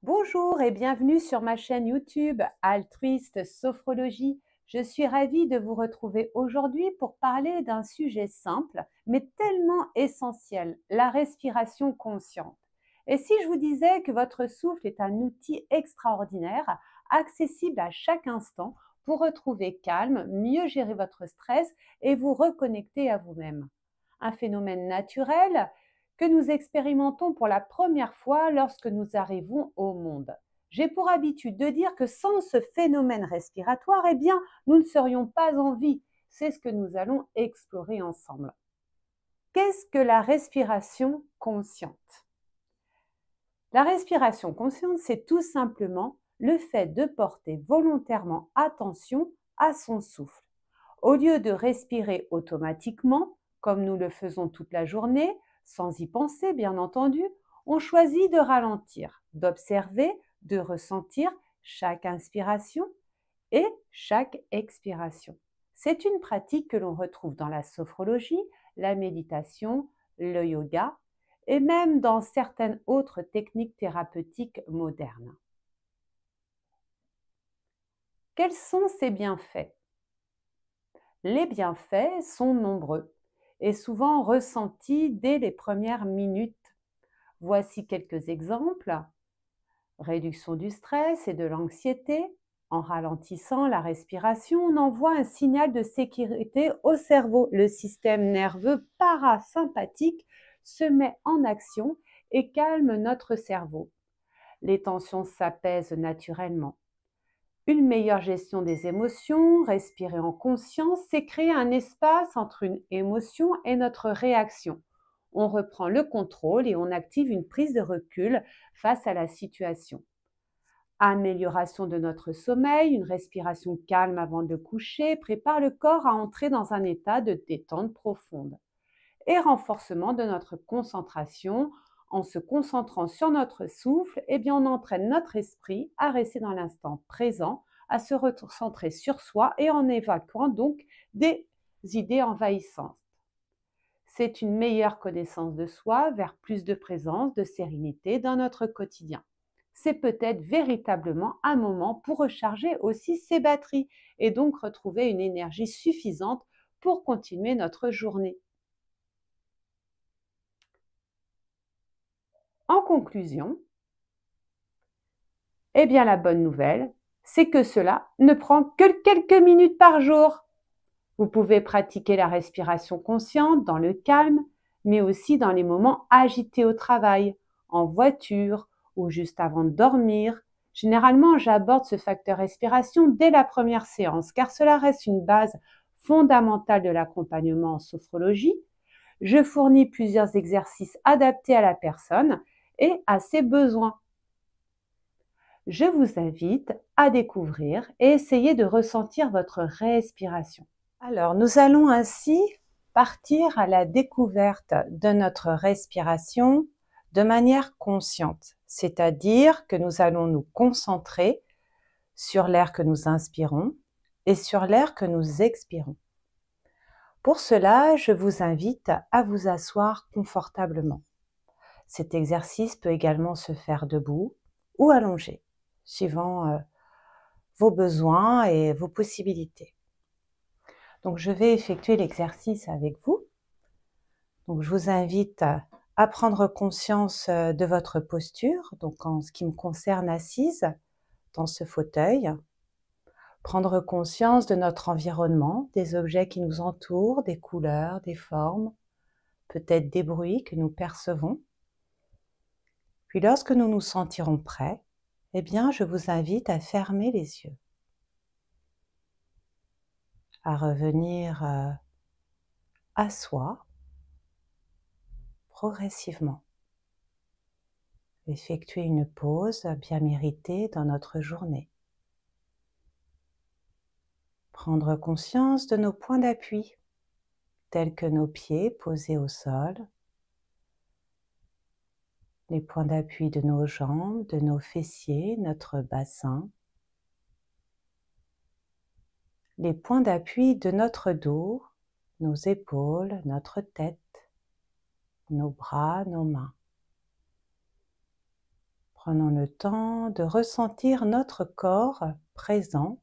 Bonjour et bienvenue sur ma chaîne YouTube Altruiste Sophrologie. Je suis ravie de vous retrouver aujourd'hui pour parler d'un sujet simple mais tellement essentiel, la respiration consciente. Et si je vous disais que votre souffle est un outil extraordinaire, accessible à chaque instant pour retrouver calme, mieux gérer votre stress et vous reconnecter à vous-même. Un phénomène naturel que nous expérimentons pour la première fois lorsque nous arrivons au monde. J'ai pour habitude de dire que sans ce phénomène respiratoire, eh bien, nous ne serions pas en vie. C'est ce que nous allons explorer ensemble. Qu'est-ce que la respiration consciente? La respiration consciente, c'est tout simplement le fait de porter volontairement attention à son souffle. Au lieu de respirer automatiquement, comme nous le faisons toute la journée, sans y penser bien entendu, on choisit de ralentir, d'observer, de ressentir chaque inspiration et chaque expiration. C'est une pratique que l'on retrouve dans la sophrologie, la méditation, le yoga et même dans certaines autres techniques thérapeutiques modernes. Quels sont ces bienfaits? Les bienfaits sont nombreux et souvent ressentis dès les premières minutes. Voici quelques exemples. Réduction du stress et de l'anxiété. En ralentissant la respiration, on envoie un signal de sécurité au cerveau. Le système nerveux parasympathique se met en action et calme notre cerveau. Les tensions s'apaisent naturellement. Une meilleure gestion des émotions, respirer en conscience, c'est créer un espace entre une émotion et notre réaction. On reprend le contrôle et on active une prise de recul face à la situation. Amélioration de notre sommeil, une respiration calme avant de coucher prépare le corps à entrer dans un état de détente profonde. Et renforcement de notre concentration. En se concentrant sur notre souffle, eh bien on entraîne notre esprit à rester dans l'instant présent, à se recentrer sur soi et en évacuant donc des idées envahissantes. C'est une meilleure connaissance de soi vers plus de présence, de sérénité dans notre quotidien. C'est peut-être véritablement un moment pour recharger aussi ses batteries et donc retrouver une énergie suffisante pour continuer notre journée. En conclusion, eh bien la bonne nouvelle, c'est que cela ne prend que quelques minutes par jour. Vous pouvez pratiquer la respiration consciente dans le calme, mais aussi dans les moments agités au travail, en voiture ou juste avant de dormir. Généralement, j'aborde ce facteur respiration dès la première séance, car cela reste une base fondamentale de l'accompagnement en sophrologie. Je fournis plusieurs exercices adaptés à la personne et à ses besoins. Je vous invite à découvrir et essayer de ressentir votre respiration. Alors, nous allons ainsi partir à la découverte de notre respiration de manière consciente, c'est-à-dire que nous allons nous concentrer sur l'air que nous inspirons et sur l'air que nous expirons. Pour cela, je vous invite à vous asseoir confortablement. Cet exercice peut également se faire debout ou allongé, suivant vos besoins et vos possibilités. Donc, je vais effectuer l'exercice avec vous. Donc, je vous invite à prendre conscience de votre posture, donc en ce qui me concerne assise dans ce fauteuil. Prendre conscience de notre environnement, des objets qui nous entourent, des couleurs, des formes, peut-être des bruits que nous percevons. Puis lorsque nous nous sentirons prêts, eh bien, je vous invite à fermer les yeux, à revenir à soi progressivement. Effectuer une pause bien méritée dans notre journée. Prendre conscience de nos points d'appui, tels que nos pieds posés au sol, les points d'appui de nos jambes, de nos fessiers, notre bassin, les points d'appui de notre dos, nos épaules, notre tête, nos bras, nos mains. Prenons le temps de ressentir notre corps présent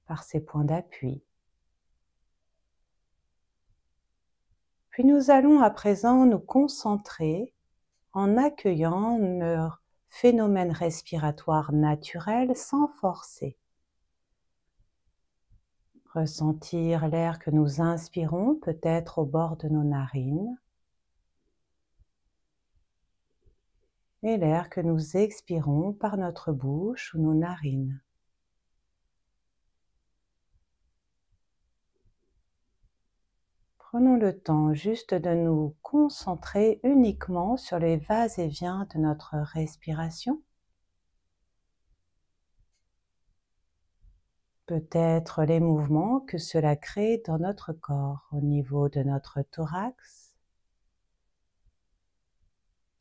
par ses points d'appui. Puis nous allons à présent nous concentrer en accueillant nos phénomènes respiratoires naturels sans forcer. Ressentir l'air que nous inspirons peut-être au bord de nos narines et l'air que nous expirons par notre bouche ou nos narines. Prenons le temps juste de nous concentrer uniquement sur les va-et-vient de notre respiration. Peut-être les mouvements que cela crée dans notre corps, au niveau de notre thorax,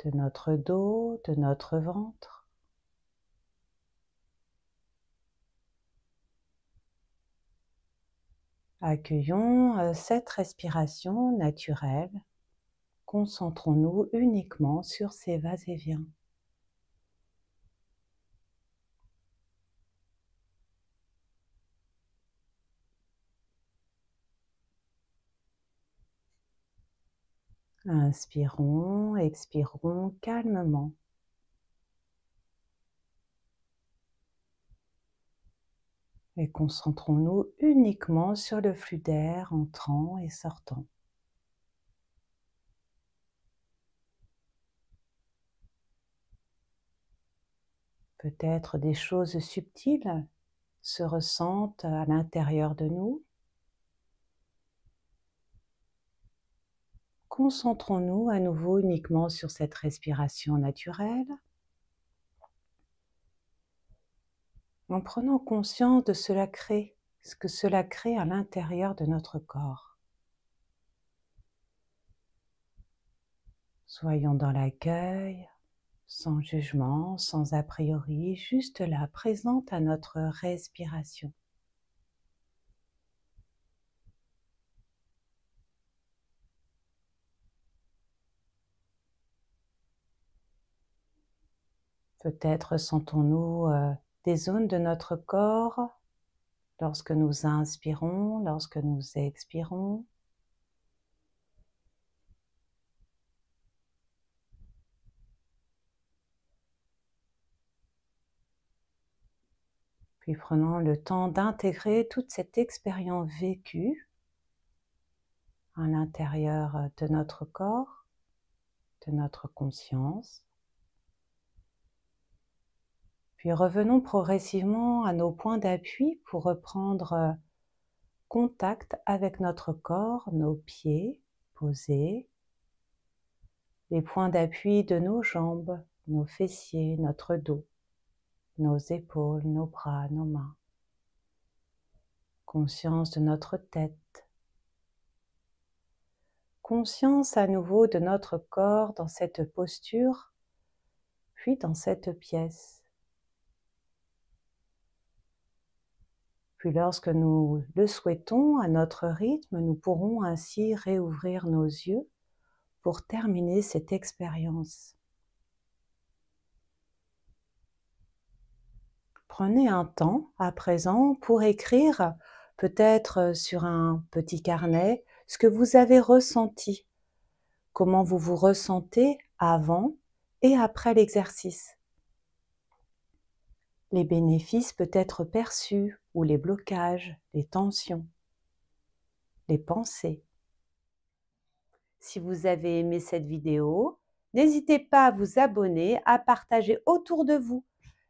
de notre dos, de notre ventre. Accueillons cette respiration naturelle. Concentrons-nous uniquement sur ces va-et-vient. Inspirons, expirons calmement. Et concentrons-nous uniquement sur le flux d'air entrant et sortant. Peut-être des choses subtiles se ressentent à l'intérieur de nous. Concentrons-nous à nouveau uniquement sur cette respiration naturelle, en prenant conscience de ce que cela crée à l'intérieur de notre corps. Soyons dans l'accueil, sans jugement, sans a priori, juste là, présente à notre respiration. Peut-être sentons-nous des zones de notre corps lorsque nous inspirons, lorsque nous expirons. Puis prenons le temps d'intégrer toute cette expérience vécue à l'intérieur de notre corps, de notre conscience. Puis revenons progressivement à nos points d'appui pour reprendre contact avec notre corps, nos pieds posés, les points d'appui de nos jambes, nos fessiers, notre dos, nos épaules, nos bras, nos mains. Conscience de notre tête. Conscience à nouveau de notre corps dans cette posture, puis dans cette pièce. Puis lorsque nous le souhaitons, à notre rythme, nous pourrons ainsi réouvrir nos yeux pour terminer cette expérience. Prenez un temps à présent pour écrire, peut-être sur un petit carnet, ce que vous avez ressenti, comment vous vous ressentez avant et après l'exercice. Les bénéfices peut-être perçus ou les blocages, les tensions, les pensées. Si vous avez aimé cette vidéo, n'hésitez pas à vous abonner, à partager autour de vous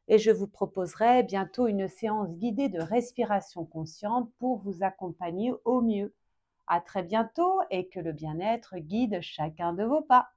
et je vous proposerai bientôt une séance guidée de respiration consciente pour vous accompagner au mieux. À très bientôt et que le bien-être guide chacun de vos pas.